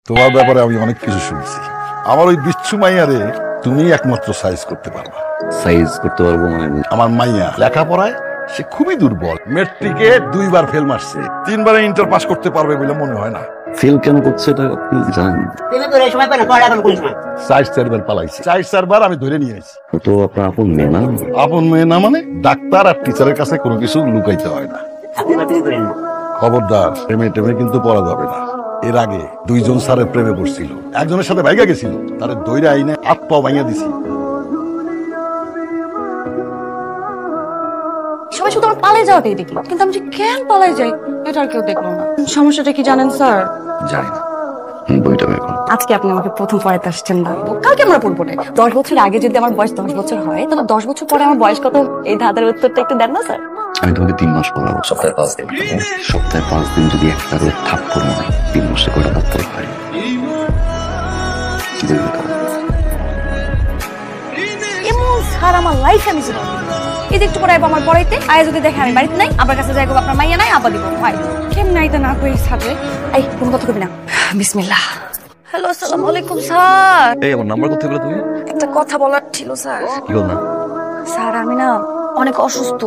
তোমার ব্যাপারে আমি অনেক কিছু শুনছি। আমার ওই বিচ্ছু মাইয়ারে তুমি একমাত্র সাইজ করতে পারবা। সাইজ করতে পারবো মানে? আমার মাইয়া লেখাপড়ায় সে খুবই দুর্বল। মেট্রিকে 2 বার ফেল মারছে, 3 বারে ইন্টার পাস করতে পারবে বলে মনে হয় না। ফেল কেন করছে এটা আপনি জানেন? সাইজ 4 বার পালাইছে, 4 বার আমি ধরে নিয়ে আসি। তো আপনার আপন মেয়ে না? আপন মেয়ে না মানে? ডাক্তার আর টিচারের কাছে কোনো কিছু লুকাইতে হয় না। খবরদার, প্রেমে টেমে কিন্তু পড়া যাবে না। এর আগে 2 জন স্যারের প্রেমে পড়ছিল, একজনের সাথে ভাইগা গেছিল, তারে দইরা আইনে হাত পা ভাঙিয়া দিছি। সবাই শুধু আমার পালাই যাওয়াটাই দেখলো, কিন্তু আমি যে কেন পালাই যাই এটা আর কেউ দেখলো না। সমস্যাটা কি জানেন স্যার? জানি না। বইটা বের করুন। আজকে আপনি আমাকে প্রথম পড়াতে আসছেন না, কালকে আমরা পড়বো না। 10 বছর আগে যদি আমার বয়স 10 বছর হয়, তাহলে 10 বছর পরে আমার বয়স কত? এই ধাঁধার উত্তরটা একটু দেন না স্যার। আমি তোমাকে 3 মাস পড়াবো, সপ্তাহে 5 দিন। সপ্তাহে 5 দিন যদি একটা করে থাপ্পড় মারি, 3 মাসে কয়টা থাপ্পড় হয়? এমন স্যার আমার লাইফে আমি জীবন এই যে একটু পরে আমার পড়াইতে আয়, যদি দেখে আমি বাড়িতে নাই, আবার কাছে যাইবো, আপনার মাইয়া নাই, আবার দিব ভাই কেমন নাই তা না করে সাথে। এই কোন কথা কবি না। বিসমিল্লাহ। হ্যালো, আসসালামু আলাইকুম স্যার। এই আমার নাম্বার কোথায় পেলে তুমি? একটা কথা বলার ছিল স্যার। কি বল না? স্যার আমি না অনেক অসুস্থ,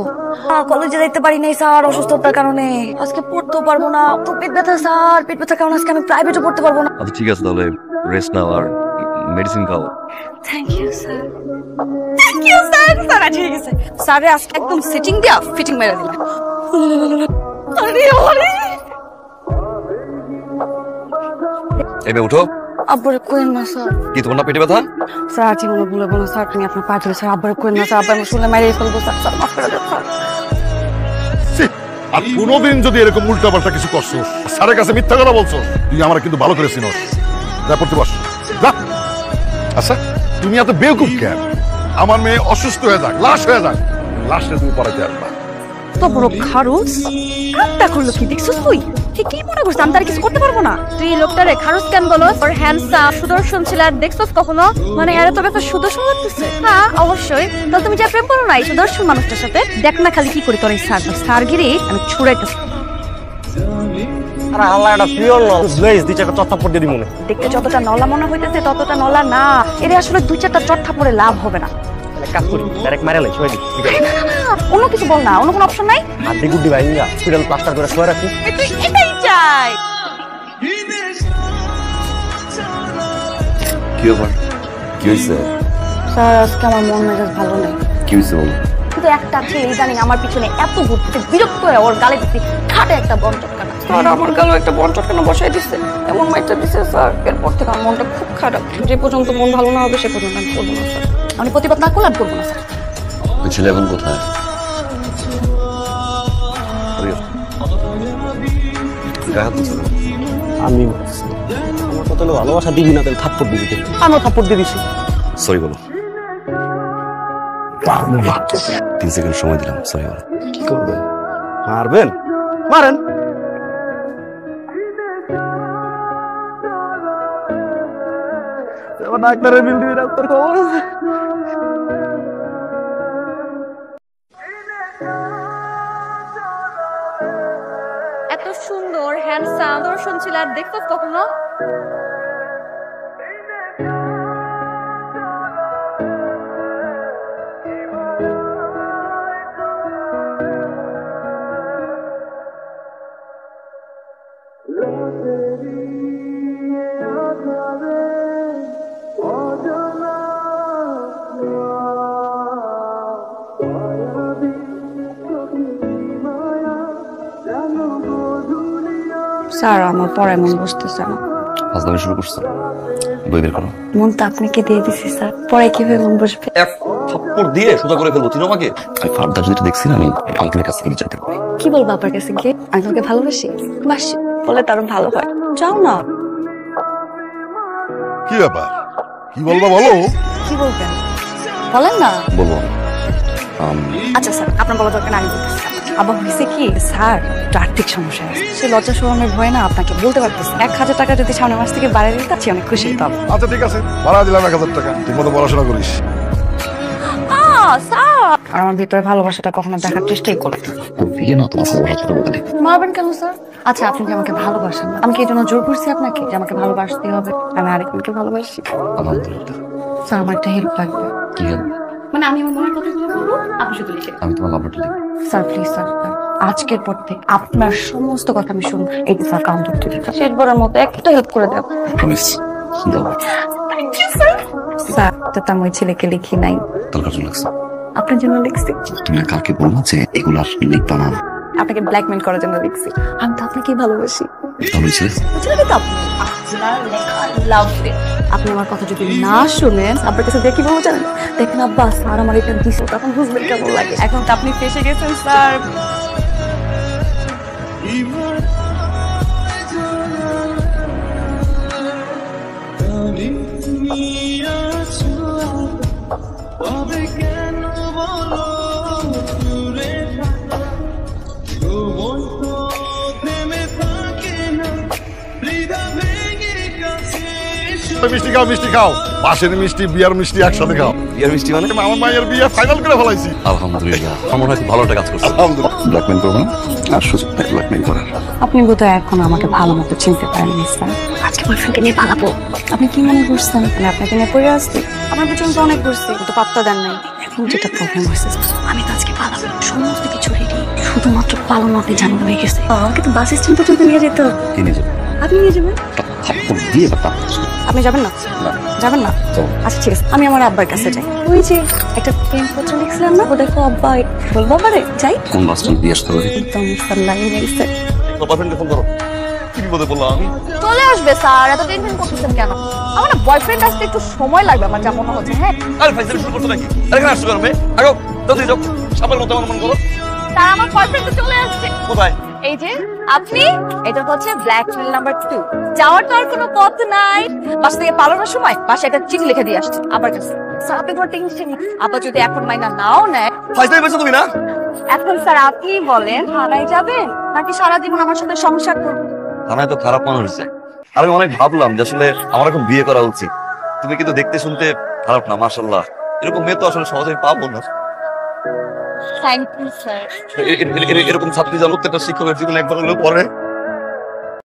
কলেজে যাইতে পারি নাই স্যার অসুস্থতার কারণে। আজকে পড়তেও পারবো না, তো পেট ব্যথা স্যার, পেট ব্যথার কারণে আজকে আমি প্রাইভেটে পড়তে পারবো না। আচ্ছা ঠিক আছে, তাহলে রেস্ট নাও আর মেডিসিন খাও। Thank you sir. Thank you sir. Sir আজ হয়ে গেছে স্যার, আজকে একদম সেটিং দিয়া ফিটিং মেরে দিলাম। আরে আরে এবে উঠো। আব্বারে কোয়েন না স্যার। কি তোমার না পেটে ব্যথা? স্যার আজ মনে ভুলে বলো স্যার, তুমি আপনার পা ধরে স্যার, আব্বারে কোয়েন না স্যার, আব্বার শুনলে মেরে ফেলবো স্যার, স্যার মাফ করে দেন স্যার। আর কোনোদিন যদি এরকম উল্টাপাল্টা কিছু করছো, স্যারের কাছে মিথ্যা কথা বলছো, তুই আমার কিন্তু ভালো করে চিনোস। যা পড়তে বস যা। আচ্ছা তুমি এত বেকুব কেন? আমার মেয়ে অসুস্থ হয়ে যাক, লাশ হয়ে যাক, লাশটা তুমি পড়াইতে আসবা। তো বড় খারুস কামটা করলো কি দেখছিস তুই? ঠিক কি মনে করছিস আমি তার কিছু করতে পারবো না? তুই লোকটারে খারুস কেন বলস? ওর হ্যান্ডসাম সুদর্শন ছিল, আর দেখছস কখনো? মানে এর তো একটা সুদর্শন লাগতেছে। হ্যাঁ অবশ্যই। তাহলে তুমি যা প্রেম করো না এই সুদর্শন মানুষটার সাথে, দেখ না খালি কি করি তোর এই সারগিরি আমি ছুড়াইতেছি। আরে আল্লাহ, এটা পিওর নল ব্লেজ, দুই চারটা চট্টাপড় দিয়ে মনে। দেখতে যতটা নলা মনে হইতেছে ততটা নলা না। এর আসলে 2-4টা চট্টা পড়ে লাভ হবে না। কাজ করি ডাইরেক্ট মারে লাই, ছয় দিই। অন্য কিছু বল না, অন্য কোনো অপশন নাই? আর দি গুড্ডি ভাই ইয়া হসপিটাল প্লাস্টার করে শোয়া রাখি। তুই এটাই চাই। কি ব্যাপার? কি হয়েছে? স্যার আজকে আমার মন মেজাজ ভালো নেই। কি হয়েছে বল? কিন্তু একটা ছেলে জানি আমার পিছনে এত ঘুরতে বিরক্ত হয়ে ওর গালে দিচ্ছি খাটে একটা বন চটকানা। স্যার আমার গালে একটা বন চটকানা বসাই দিচ্ছে, এমন মাইটা দিচ্ছে স্যার, এরপর থেকে আমার মনটা খুব খারাপ। যে পর্যন্ত মন ভালো না হবে সে পর্যন্ত আমি করবো না স্যার। আমি প্রতিবাদ না করলে আমি করবো না স্যার। ওই ছেলে এখন কোথায়? আমি আমার কত ভালোবাসা দিবি না, তাহলে থাপ্পড় দিবি। আমরা থাপ্পড় দিয়ে দিছি। সরি বলো। 3 সেকেন্ড সময় দিলাম, সরি বলো। কি করবেন? মারবেন? মারেন। ডাক্তারের বিল দিবি, ডাক্তার খবর আছে। এত সুন্দর হ্যান্ডসাম দর্শন ছিল, আর দেখছস কখনো? স্যার আমার পড়ায় মন বসতেছে না। আজকে শুরু করছো, বই বের করো। মনটা আপনাকে দিয়ে দিছি স্যার, পড়ায় কিভাবে মন বসবে? এক থাপ্পড় দিয়ে সোজা করে ফেলবো তুমি আমাকে। আমি ফার্দার যদি দেখছি না, আমি আঙ্কেলের কাছ থেকে চাইতে পারি। কি বলবো আপনার কাছে গিয়ে? আমি তোমাকে ভালোবাসি, বাসি বলে তার ভালো হয়। যাও না। কি ব্যাপার, কি বলবা বলো? কি বলবেন বলেন না। বলবো। আচ্ছা স্যার আপনার বলা দরকার না, আমি বলতেছি। আবার হয়েছে কি স্যার, একটু আর্থিক সমস্যা আছে, সে লজ্জা শরমের ভয়ে না আপনাকে বলতে পারতেছে। 1000 টাকা যদি সামনের মাস থেকে বাড়িয়ে দিতে সে অনেক খুশি হতাম। আচ্ছা ঠিক আছে, ভাড়া দিলাম 1000 টাকা, ঠিক মতো পড়াশোনা করিস। স্যার আর আমার ভিতরে ভালোবাসাটা কখনো দেখার চেষ্টাই করে না। তো বিয়ে না তোমার ভালোবাসাটা বদলে। মারবেন কেন স্যার? আচ্ছা, আপনি কি আমাকে ভালোবাসেন না? আমি কি এই জন্য জোর করছি আপনাকে যে আমাকে ভালোবাসতে হবে? আমি আরেকজনকে ভালোবাসি। আলহামদুলিল্লাহ। স্যার, আমার একটা হেল্প লাগবে। কি হল? মানে আমি আমার মনের কথাগুলো বলবো, আপনি শুধু লিখে। আমি তোমার লাভটা লিখি। স্যার প্লিজ স্যার, আজকের পর থেকে আপনার সমস্ত কথা আমি শুনবো। এই যে স্যার কাউন্টার থেকে শেষবারের মতো একটা হেল্প করে দেব। প্রমিস। দাও। স্যার, তো আমি ওই ছেলেকে লিখি নাই, তার কাছে লাগছে। আপনার জন্য লিখছি। তুমি আর কালকে বলবো যে এগুলো আর লিখবা না। আপনাকে ব্ল্যাকমেল করার জন্য লিখছি। আমি তো আপনাকে ভালোবাসি। তাহলে ছেলে ছেলেকে তো আপনি আপনার লেখা লাভ দে। আপনি আমার কথা যদি না শুনেন, আপনার কাছে দেখি বলবো জানেন, দেখেন আব্বা স্যার আমার এটা দিছে, তখন বুঝবেন কেমন লাগে। এখন তো আপনি ফেসে গেছেন স্যার। মিষ্টি খাও, মিষ্টি খাও। পাশের মিষ্টি, বিয়ার মিষ্টি একসাথে খাও। বিয়ের মিষ্টি মানে? আমার মায়ের বিয়ে ফাইনাল করে ফেলাইছি। আলহামদুলিল্লাহ। আমার মনে হয় খুব ভালো একটা কাজ করছে। আলহামদুলিল্লাহ। ব্ল্যাকমেল করবো না আর সুযোগ নেই ব্ল্যাকমেল করার। আপনি বোধহয় এখন আমাকে ভালো মতো চিনতে পারেননি স্যার। আজকে বয়ফ্রেন্ডকে নিয়ে পালাবো। আপনি কি মনে করছেন আমি আপনাকে নিয়ে পড়ে আসছি? আমার পেছনে তো অনেক ঘুরছি, কিন্তু পাত্তা দেন নাই। এখন যেটা প্রবলেম হয়েছে, আমি তো আজকে পালাবো, সমস্ত কিছু রেডি, শুধুমাত্র পালানো আপনি জানানো হয়ে গেছে। আমাকে তো বাস স্ট্যান্ড পর্যন্ত নিয়ে যেতে হবে। কি নিয়ে যাবে? আপনি নিয়ে যাবেন? থাপ্পড় দিয়ে বা তাপ। আপনি যাবেন না? যাবেন না? চলো। আচ্ছা ঠিক আছে, আমি আমার আব্বার কাছে যাই। ওই যে একটা প্রেমপত্র লিখছিলাম না, ওটা দেখো আব্বা, বলবো আবারে যাই। কোন বাস স্ট্যান্ড দিয়ে আসতে হবে? একদম স্যার লাইন গেছে। তোর বয়ফ্রেন্ডকে ফোন করো। কি বিপদে বললাম আমি? চলে আসবে স্যার, এত টেনশন করতেছেন কেন? আমার না বয়ফ্রেন্ড আসতে একটু সময় লাগবে, আমার যা মনে হচ্ছে। হ্যাঁ আরে ফাইজলামি শুরু করছো নাকি? আরে এখানে আসছো কেন মেয়ে? আগো, জলদি যাও। সাপের মতো আমার মন করো। স্যার, আমার বয়ফ্রেন্ড তো চলে আসছে। কোথায়? এই যে আপনি, এটা হচ্ছে ব্ল্যাকমেল নাম্বার 2। যাওয়ার তো আর কোনো পথ নাই। বাসা থেকে পালানোর সময় বাসায় একটা চিঠি লিখে দিয়ে আসছে আবার কাছে। স্যার, আপনি কোনো টেনশন নেই, আবার যদি এখন মাইনা নাও নেয়। ফাইজলামি পেয়েছো তুমি না? এখন স্যার আপনি বলেন, থানায় যাবেন নাকি সারা জীবন আমার সাথে সংসার করবেন? থানায় তো খারাপ মানুষ হচ্ছে। আর আমি অনেক ভাবলাম যে আসলে আমার এখন বিয়ে করা উচিত। তুমি কিন্তু দেখতে শুনতে খারাপ না, মাশাআল্লাহ। এরকম মেয়ে তো আসলে সহজে পাবো না। Thank you sir. এরকম ছাত্রী যেন প্রত্যেকটা শিক্ষকের জীবনে একবার হলেও পড়ে।